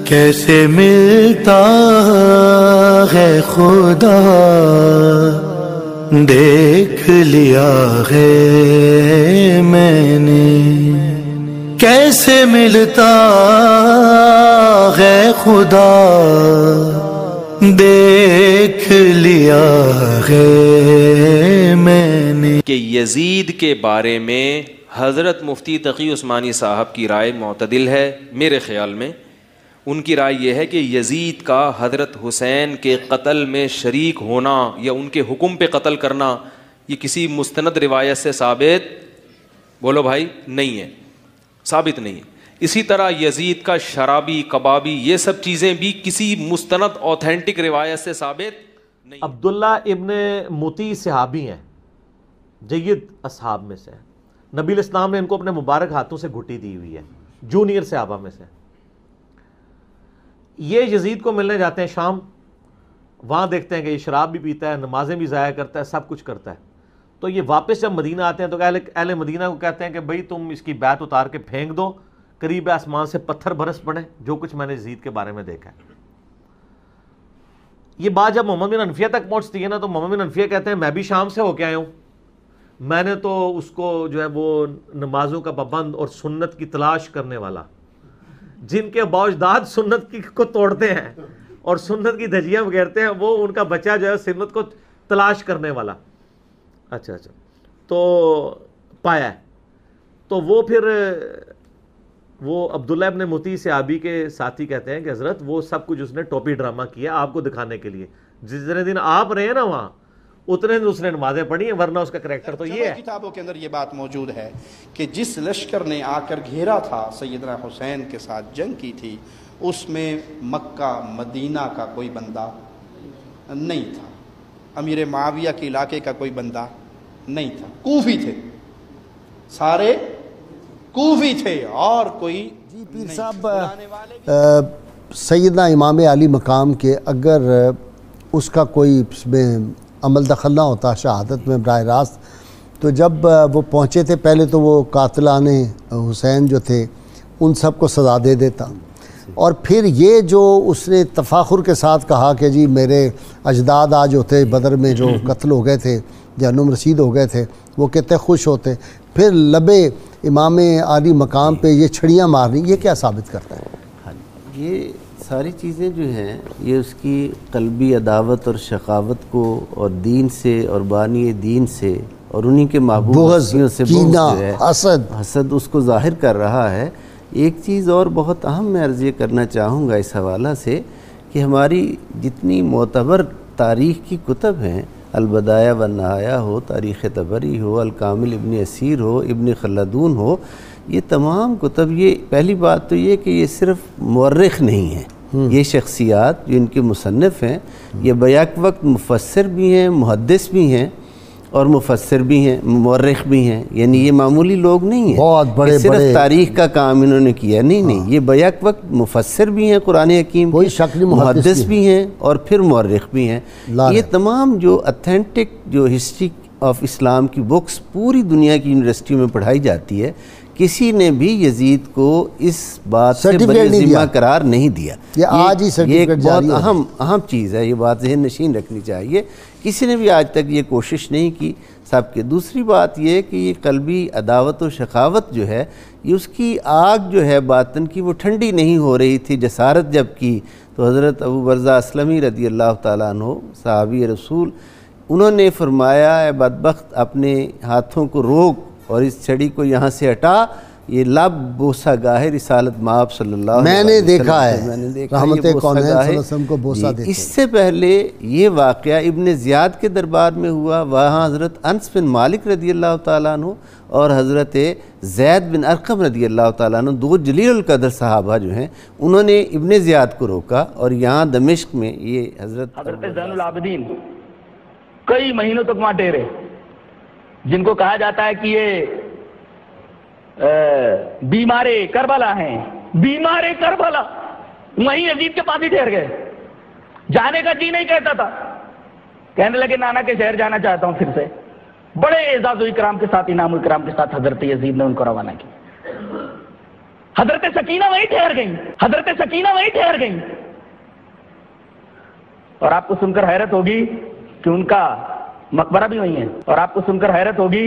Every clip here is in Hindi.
कैसे मिलता है खुदा, देख लिया है मैंने। कैसे मिलता है खुदा, देख लिया है मैंने। कि यजीद के बारे में हज़रत मुफ्ती तकी उस्मानी साहब की राय मोतदिल है। मेरे ख़्याल में उनकी राय यह है कि यजीद का हज़रत हुसैन के क़त्ल में शरीक होना या उनके हुक्म पे क़त्ल करना ये किसी मुस्तनद रिवायत से साबित, बोलो भाई, नहीं है, साबित नहीं है। इसी तरह यजीद का शराबी, कबाबी, ये सब चीज़ें भी किसी मुस्तनद ऑथेंटिक रिवायत से साबित नहीं। अब्दुल्ला इब्न मुती सहाबी हैं, जय्यद असहाब में से। नबी इस्लाम ने इनको अपने मुबारक हाथों से घुट्टी दी हुई है, जूनियर सहाबा में से। ये यजीद को मिलने जाते हैं शाम, वहाँ देखते हैं कि ये शराब भी पीता है, नमाजें भी ज़ाया करता है, सब कुछ करता है। तो ये वापस जब मदीना आते हैं तो अहले मदीना को कहते हैं कि भाई तुम इसकी बैत उतार के फेंक दो, करीब आसमान से पत्थर बरस पड़े, जो कुछ मैंने यजीद के बारे में देखा है। ये बात जब मोहम्मद बिन हनफिया तक पहुँचती है ना, तो मोहम्मद बिन हनफिया कहते हैं मैं भी शाम से होके आया हूँ, मैंने तो उसको जो है वो नमाजों का पाबंद और सुन्नत की तलाश करने वाला, जिनके बावजदाद सुन्नत की को तोड़ते हैं और सुन्नत की धजियाँ बगैरते हैं, वो उनका बच्चा जो है सुन्नत को तलाश करने वाला। अच्छा, तो पाया है। तो वो फिर वो अब्दुल्ला इब्न मुती सहाबी के साथी कहते हैं कि हज़रत वो सब कुछ उसने टोपी ड्रामा किया आपको दिखाने के लिए, जितने दिन आप रहे ना वहाँ उतने दिन उसने नमाजें पढ़ी हैं, वरना उसका करैक्टर तो ये है। किताबों के अंदर ये बात मौजूद है कि जिस लश्कर ने आकर घेरा था, सैयदना हुसैन के साथ जंग की थी, उसमें मक्का मदीना का कोई बंदा नहीं था, अमीर माविया के इलाके का कोई बंदा नहीं था, कूफी थे, सारे कूफी थे और कोई जी पीर साहब सैयदना इमाम अली मकाम के अगर उसका कोई इसमें अमल दखल ना होता शहादत में बराह रास्त, तो जब वो पहुँचे थे पहले तो वो कातिलाने हुसैन जो थे उन सब को सज़ा दे देता, और फिर ये जो उसने तफाखुर के साथ कहा कि जी मेरे अजदाद आज होते बदर में जो कत्ल हो गए थे, जहन्नुम रसीद हो गए थे, वो कितने खुश होते, फिर लबे इमाम अली मकाम पे ये छड़ियाँ मारनी, ये क्या साबित करता है? हाँ, ये सारी चीज़ें जो हैं ये उसकी क़ल्बी अदावत और शकावत को और दीन से और बानी दीन से और उन्हीं के महबूब हस्तियों से हसद उसको ज़ाहिर कर रहा है। एक चीज़ और बहुत अहम मैं अर्ज़ ये करना चाहूँगा इस हवाला से कि हमारी जितनी मोतबर तारीख़ की कुतब हैं, अलबदाया व नहाया हो, तारीख़ तबरी हो, अलकामिल इब्न असीर हो, इब्न खल्दून हो, ये तमाम कुतब, ये पहली बात तो ये कि ये सिर्फ़ मुअर्रिख़ नहीं है, ये शख्सियात जो इनके मुसन्निफ़ हैं ये बैक वक्त मुफस्सिर भी हैं, मुहद्दिस भी हैं और मुफस्सिर भी हैं, मुअर्रिख़ भी हैं, यानी ये मामूली लोग नहीं हैं, बहुत बड़े सिर्फ तारीख़ का काम इन्होंने किया नहीं, ये बैक वक्त मुफस्सिर भी हैं, कुरान हकीम के मुहद्दिस भी हैं और फिर मुअर्रिख़ भी हैं। ये तमाम जो अथेंटिक जो हिस्ट्री ऑफ इस्लाम की बुक्स पूरी दुनिया की यूनिवर्सिटियों में पढ़ाई जाती है, किसी ने भी यजीद को इस बात से बदजिम्मा करार नहीं दिया। ये आज ही सर्टिफिकेट जारी है। अहम चीज़ है, ये बात ज़हन नशीन रखनी चाहिए। किसी ने भी आज तक ये कोशिश नहीं की सबके। दूसरी बात ये कि ये क़ल्बी अदावत और शकावत जो है, ये उसकी आग जो है बातन की वो ठंडी नहीं हो रही थी। जसारत जब की तो हज़रत अबू बरज़ा अस्लमी रज़ी अल्लाह ताला अन्हु सहाबी रसूल, उन्होंने फरमाया ए बदबख्त अपने हाथों को रोक और इस छड़ी को यहाँ से हटा, ये लब बोसा गाहे रिसालत माब सल्लल्लाहु अलैहि वसल्लम, मैंने देखा है को बोसा देते। इससे पहले ये वाक़या इब्न ज़ियाद के दरबार में हुआ, वहाँ हज़रत अनस बिन मालिक रज़ी अल्लाह ताला अन्हु और हज़रत ज़ैद बिन अरक़म रज़ी अल्लाह ताला अन्हु, दो जलील क़द्र सहाबा जो हैं, उन्होंने इब्न ज़ियाद को रोका और यहाँ दमिश्क में ये हज़रत ज़ैनुल आबिदीन कई महीनों तक वहाँ ठहरे, जिनको कहा जाता है कि ये बीमारे करबला हैं, बीमारे करबला, वहीं यजीद के पास ही ठहर गए। जाने का जी नहीं कहता था, कहने लगे नाना के शहर जाना चाहता हूं फिर से। बड़े एजाज़ इकराम के साथ, इनाम इकराम के साथ हजरत यजीद ने उनको रवाना किया। हजरत सकीना वहीं ठहर गई, हजरत सकीना वहीं ठहर गई। और आपको सुनकर हैरत होगी कि उनका मकबरा भी वहीं है, और आपको सुनकर हैरत होगी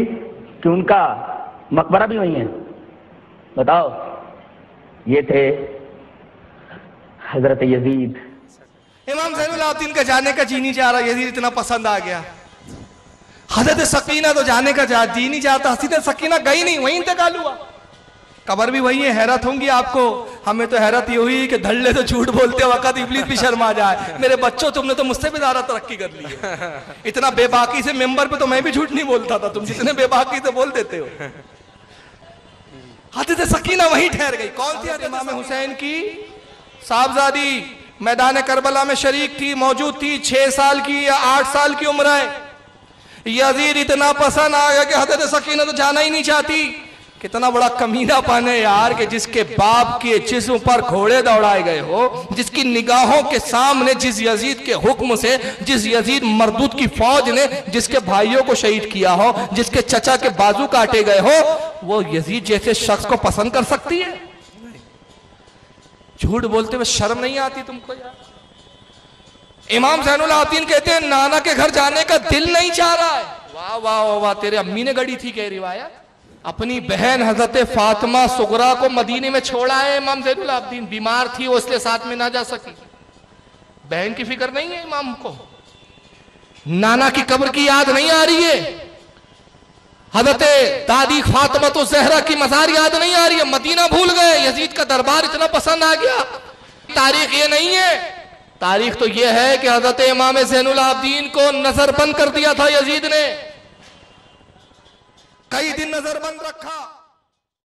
कि उनका मकबरा भी वहीं है। बताओ, ये थे हजरत यजीद। इमाम ज़ैनुल आबिदीन का जाने का जी नहीं चाह रहा, यजीद इतना पसंद आ गया। हजरत सकीना तो जाने का जी नहीं चाहता, हजरत सकीना गई नहीं, वहीं इंतकाल हुआ। कबर भी वही है। हैरत होंगी आपको, हमें तो हैरत ये हुई कि धड़ल्ले तो झूठ बोलते वक्त इब्लीस भी शर्मा जाए। मेरे बच्चों, तुमने तो मुझसे भी ज्यादा तरक्की कर ली है। इतना बेबाकी से मेंबर पे तो मैं भी झूठ नहीं बोलता था, तुम जितने बेबाकी से बोल देते हो। हजरत सकीना वहीं ठहर गई। कौन थी? इमाम हुसैन की साहबजादी, मैदान करबला में शरीक थी, मौजूद थी। 6 साल की या 8 साल की उम्र है। यजीद इतना पसंद आ गया कि हजरत सकीना तो जाना ही नहीं चाहती। कितना बड़ा कमीनापन है यार, कि जिसके बाप के जिस्म पर घोड़े दौड़ाए गए हो, जिसकी निगाहों के सामने जिस यजीद के हुक्म से, जिस यजीद मरदूद की फौज ने जिसके भाइयों को शहीद किया हो, जिसके चचा के बाजू काटे गए हो, वो यजीद जैसे शख्स को पसंद कर सकती है? झूठ बोलते हुए शर्म नहीं आती तुमको यार? इमाम ज़ैनुल आबिदीन कहते हैं नाना के घर जाने का दिल नहीं चाह रहा है। वाह वाह वाह, तेरे अम्मी ने गढ़ी थी क्या रिवायत? अपनी बहन हजरत फातिमा सुगरा को मदीने में छोड़ा है इमाम ज़ैनुल आबिदीन। बीमार थी वो, इसलिए साथ में ना जा सकी। बहन की फिक्र नहीं है इमाम को, नाना की कब्र की याद नहीं आ रही है, हजरत दादी फातिमा तो ज़हरा की मज़ार याद नहीं आ रही है। मदीना भूल गए, यजीद का दरबार इतना पसंद आ गया। तारीख ये नहीं है, तारीख तो ये है कि हजरत इमाम ज़ैनुल आबिदीन को नजरबंद कर दिया था यजीद ने, कई दिन नजरबंद रखा।